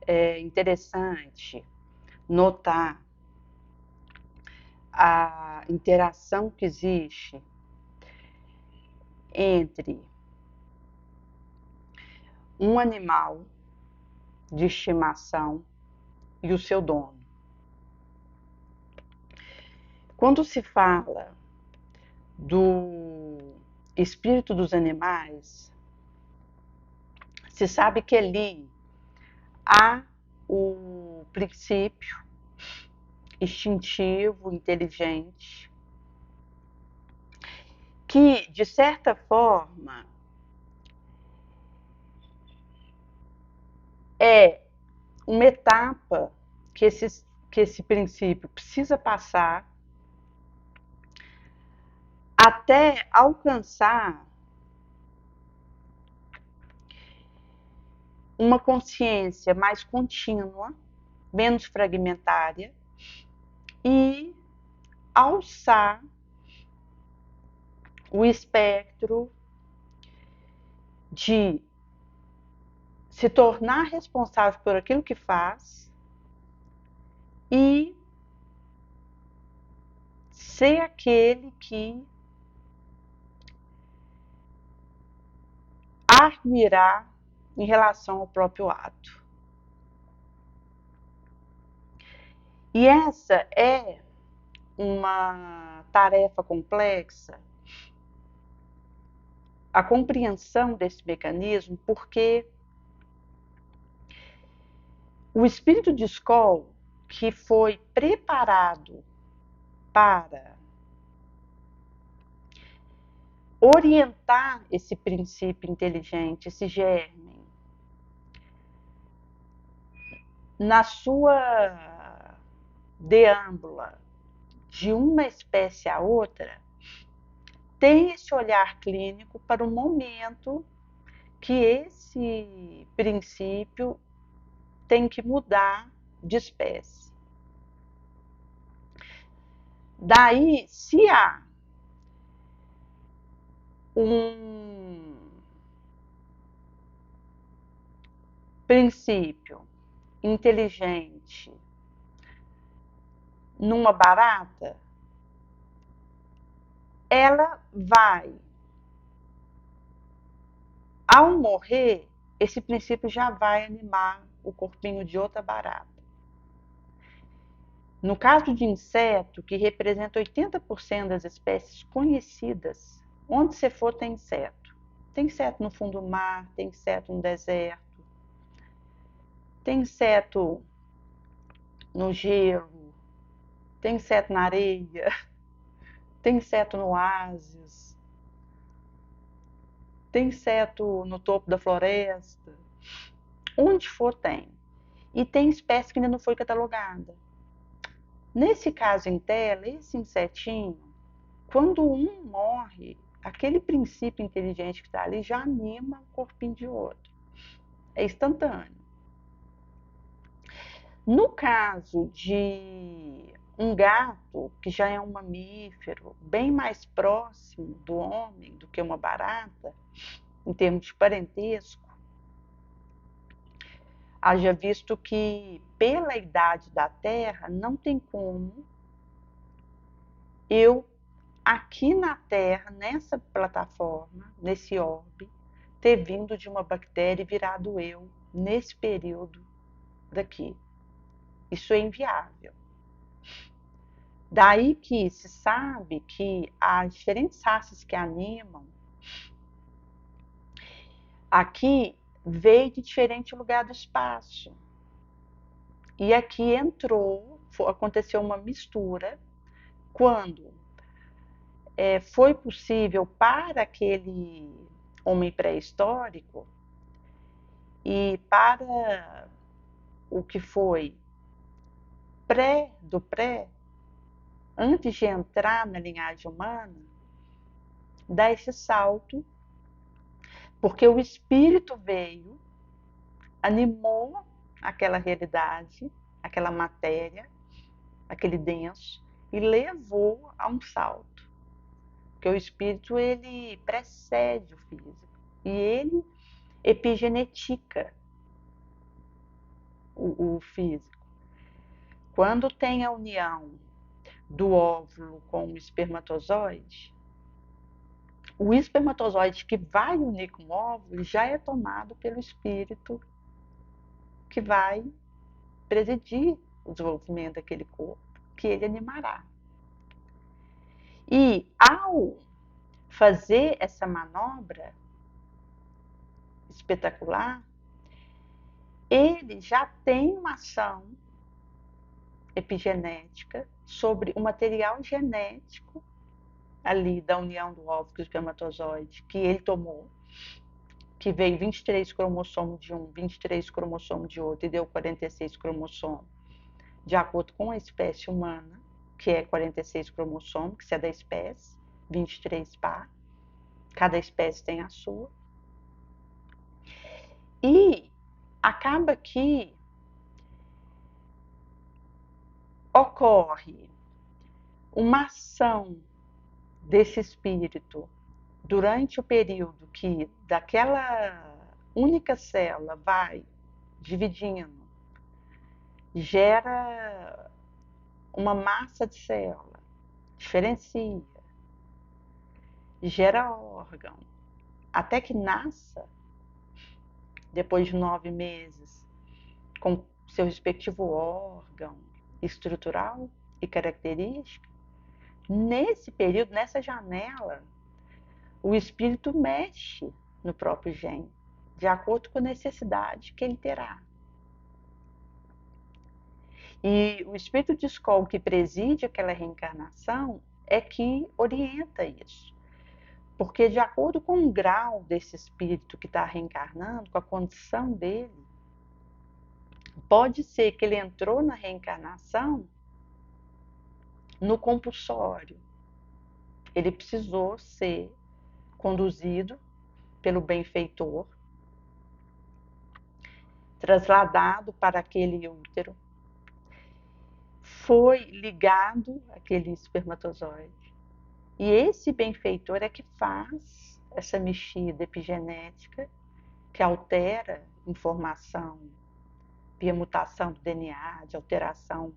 é interessante notar a interação que existe entre um animal de estimação e o seu dono. Quando se fala do espírito dos animais, se sabe que ali há o princípio instintivo, inteligente, que, de certa forma, é uma etapa que esse princípio precisa passar até alcançar uma consciência mais contínua, menos fragmentária e alçar o espectro de se tornar responsável por aquilo que faz e ser aquele que arguirá em relação ao próprio ato. E essa é uma tarefa complexa, a compreensão desse mecanismo, porque o espírito de Skoll, que foi preparado para orientar esse princípio inteligente, esse germe, na sua deâmbula de uma espécie a outra, tem esse olhar clínico para o momento que esse princípio tem que mudar de espécie. Daí, se há um princípio inteligente numa barata, ela vai, ao morrer, esse princípio já vai animar o corpinho de outra barata. No caso de inseto, que representa 80% das espécies conhecidas, onde você for tem inseto. Tem inseto no fundo do mar, tem inseto no deserto, tem inseto no gelo, tem inseto na areia, tem inseto no oásis, tem inseto no topo da floresta. Onde for tem. E tem espécie que ainda não foi catalogada. Nesse caso em tela, esse insetinho, quando um morre, aquele princípio inteligente que está ali já anima o corpinho de outro. É instantâneo. No caso de um gato, que já é um mamífero, bem mais próximo do homem do que uma barata, em termos de parentesco, haja visto que, pela idade da Terra, não tem como eu, aqui na Terra, nessa plataforma, nesse orbe, ter vindo de uma bactéria e virado eu, nesse período daqui. Isso é inviável. Daí que se sabe que há diferentes raças que animam. Aqui veio de diferente lugar do espaço. E aqui aconteceu uma mistura, quando foi possível para aquele homem pré-histórico e para o que foi pré, antes de entrar na linhagem humana, dar esse salto, porque o espírito veio, animou aquela realidade, aquela matéria, aquele denso, e levou a um salto. Porque o espírito, ele precede o físico, e ele epigenetica. o físico. Quando tem a união do óvulo com o espermatozoide, o espermatozoide que vai unir com o óvulo já é tomado pelo espírito que vai presidir o desenvolvimento daquele corpo, que ele animará. E ao fazer essa manobra espetacular, ele já tem uma ação epigenética sobre o material genético ali da união do óvulo com o espermatozoide que ele tomou, que veio 23 cromossomos de um, 23 cromossomos de outro e deu 46 cromossomos, de acordo com a espécie humana, que é 46 cromossomos, que é da espécie, 23 par, cada espécie tem a sua. E acaba que ocorre uma ação desse espírito durante o período que daquela única célula vai dividindo, gera uma massa de célula, diferencia, gera órgão, até que nasça, depois de 9 meses, com seu respectivo órgão estrutural e característica. Nesse período, nessa janela, o espírito mexe no próprio gene, de acordo com a necessidade que ele terá. E o espírito de escola que preside aquela reencarnação é que orienta isso. Porque, de acordo com o grau desse espírito que está reencarnando, com a condição dele, pode ser que ele entrou na reencarnação no compulsório. Ele precisou ser conduzido pelo benfeitor, trasladado para aquele útero, foi ligado àquele espermatozoide. E esse benfeitor é que faz essa mexida epigenética, que altera informação via mutação do DNA, de alteração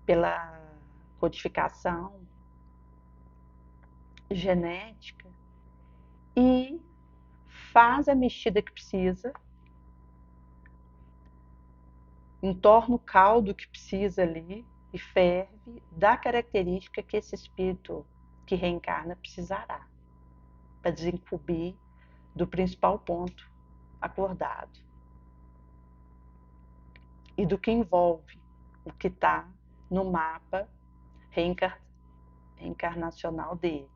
pela codificação genética, e faz a mexida que precisa, entorna o caldo que precisa ali e ferve da característica que esse espírito que reencarna precisará, para desincumbir do principal ponto acordado e do que envolve o que está no mapa reencarnacional dele.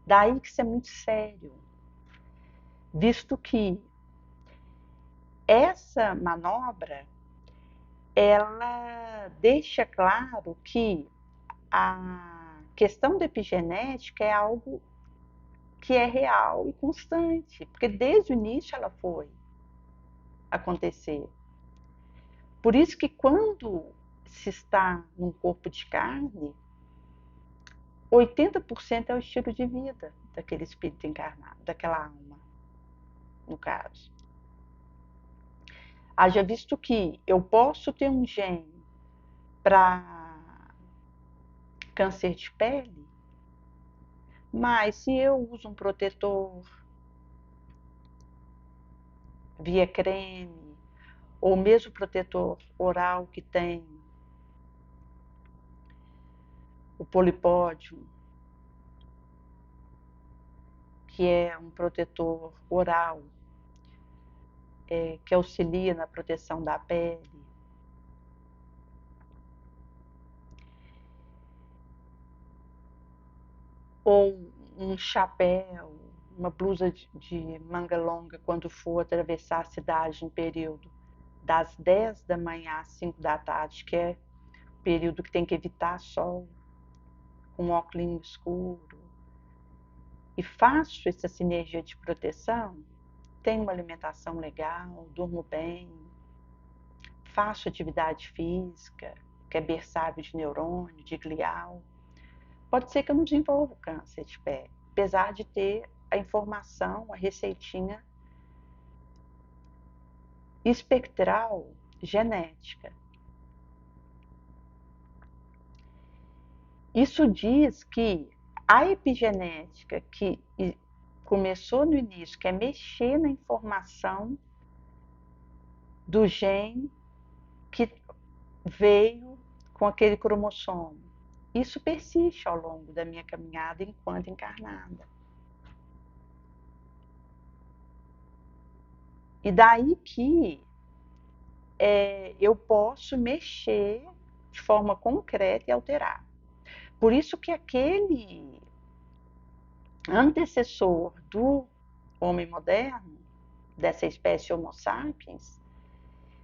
Daí que isso é muito sério, visto que essa manobra ela deixa claro que a questão da epigenética é algo que é real e constante, porque desde o início ela foi acontecer. Por isso que quando se está num corpo de carne, 80% é o estilo de vida daquele espírito encarnado, daquela alma, no caso. Haja visto que eu posso ter um gene para câncer de pele, mas se eu uso um protetor via creme, ou mesmo protetor oral que tem o polipódio, que é um protetor oral que auxilia na proteção da pele, ou um chapéu, uma blusa de manga longa quando for atravessar a cidade em período das 10 da manhã às 5 da tarde, que é o período que tem que evitar sol, com óculos escuro, e faço essa sinergia de proteção, tenho uma alimentação legal, durmo bem, faço atividade física, que é berçário de neurônio, de glial, pode ser que eu não desenvolva câncer de pele, apesar de ter a informação, a receitinha espectral genética. Isso diz que a epigenética que começou no início, que é mexer na informação do gene que veio com aquele cromossomo, isso persiste ao longo da minha caminhada enquanto encarnada. E daí que eu posso mexer de forma concreta e alterar. Por isso que aquele antecessor do homem moderno, dessa espécie Homo sapiens,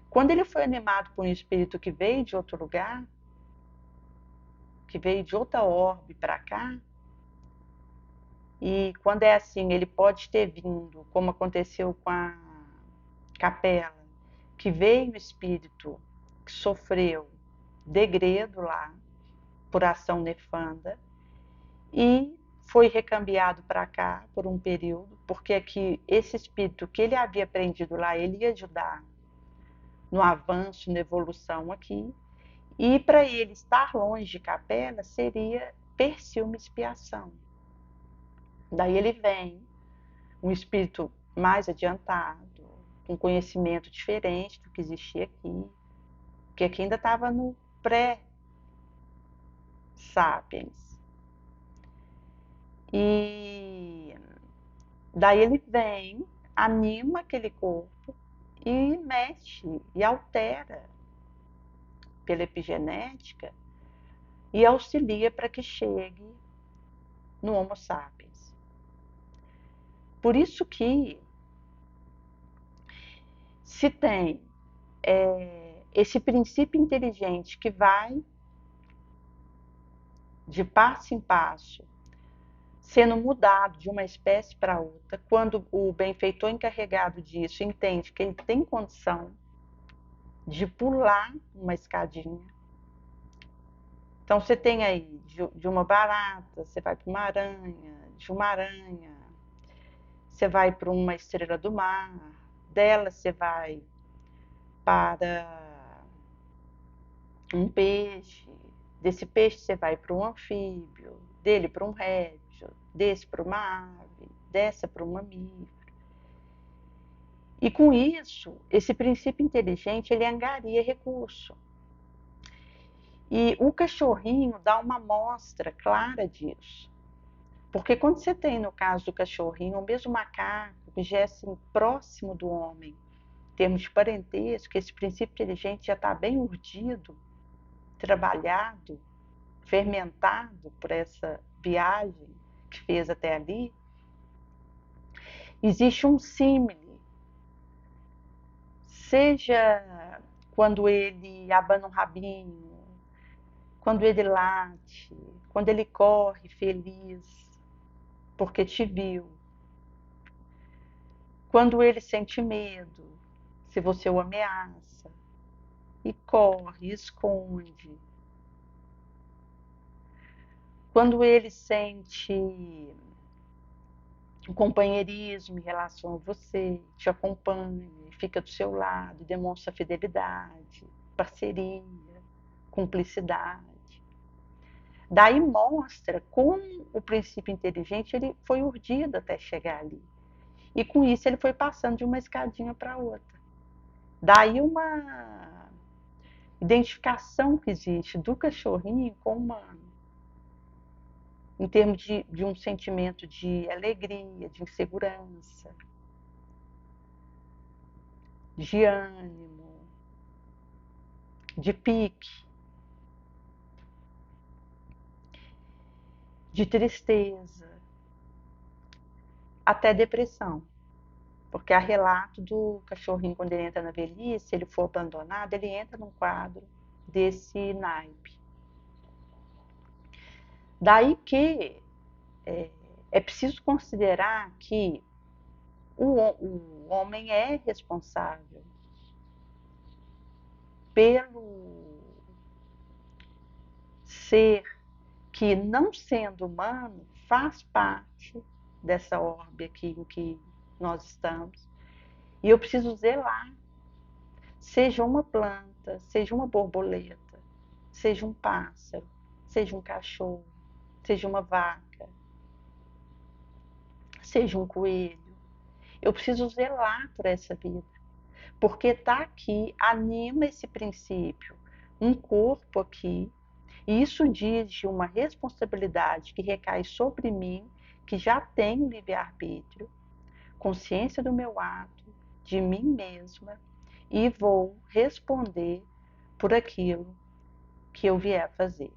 quando ele foi animado por um espírito que veio de outro lugar, que veio de outra orbe para cá, e quando é assim, ele pode ter vindo, como aconteceu com a Capela, que veio o espírito que sofreu degredo lá, por ação nefanda, e foi recambiado para cá por um período, porque aqui esse espírito que ele havia aprendido lá, ele ia ajudar no avanço, na evolução aqui, e para ele estar longe de Capela seria per si uma expiação. Daí ele vem, um espírito mais adiantado, com conhecimento diferente do que existia aqui, que aqui ainda estava no pré-sapiens. E daí ele vem, anima aquele corpo e mexe e altera pela epigenética e auxilia para que chegue no Homo sapiens. Por isso que se tem esse princípio inteligente que vai de passo em passo sendo mudado de uma espécie para outra, quando o benfeitor encarregado disso entende que ele tem condição de pular uma escadinha. Então você tem aí de uma barata, você vai para uma aranha, de uma aranha, você vai para uma estrela do mar, dela você vai para um peixe, desse peixe você vai para um anfíbio, dele para um réptil, desse para uma ave, dessa para um mamífero. E com isso, esse princípio inteligente, ele angaria recurso. E o cachorrinho dá uma amostra clara disso. Porque quando você tem, no caso do cachorrinho, o mesmo macaco, que já é assim, próximo do homem, em termos de parentesco, esse princípio inteligente já está bem urdido, trabalhado, fermentado por essa viagem que fez até ali, existe um símile, seja quando ele abana um rabinho, quando ele late, quando ele corre feliz porque te viu, quando ele sente medo, se você o ameaça, e corre, esconde, quando ele sente um companheirismo em relação a você, te acompanha, fica do seu lado, demonstra fidelidade, parceria, cumplicidade. Daí mostra como o princípio inteligente ele foi urdido até chegar ali. E com isso ele foi passando de uma escadinha para outra. Daí uma identificação que existe do cachorrinho com o humano, em termos de um sentimento de alegria, de insegurança, de ânimo, de pique, de tristeza, até depressão. Porque há relato do cachorrinho, quando ele entra na velhice, se ele for abandonado, ele entra num quadro desse naipe. Daí que é preciso considerar que o homem é responsável pelo ser que, não sendo humano, faz parte dessa orbe aqui em que nós estamos. E eu preciso zelar Seja uma planta, seja uma borboleta, seja um pássaro, seja um cachorro, seja uma vaca, seja um coelho. Eu preciso zelar por essa vida, porque está aqui, anima esse princípio, um corpo aqui, e isso diz de uma responsabilidade que recai sobre mim, que já tenho livre-arbítrio, consciência do meu ato, de mim mesma, e vou responder por aquilo que eu vier fazer.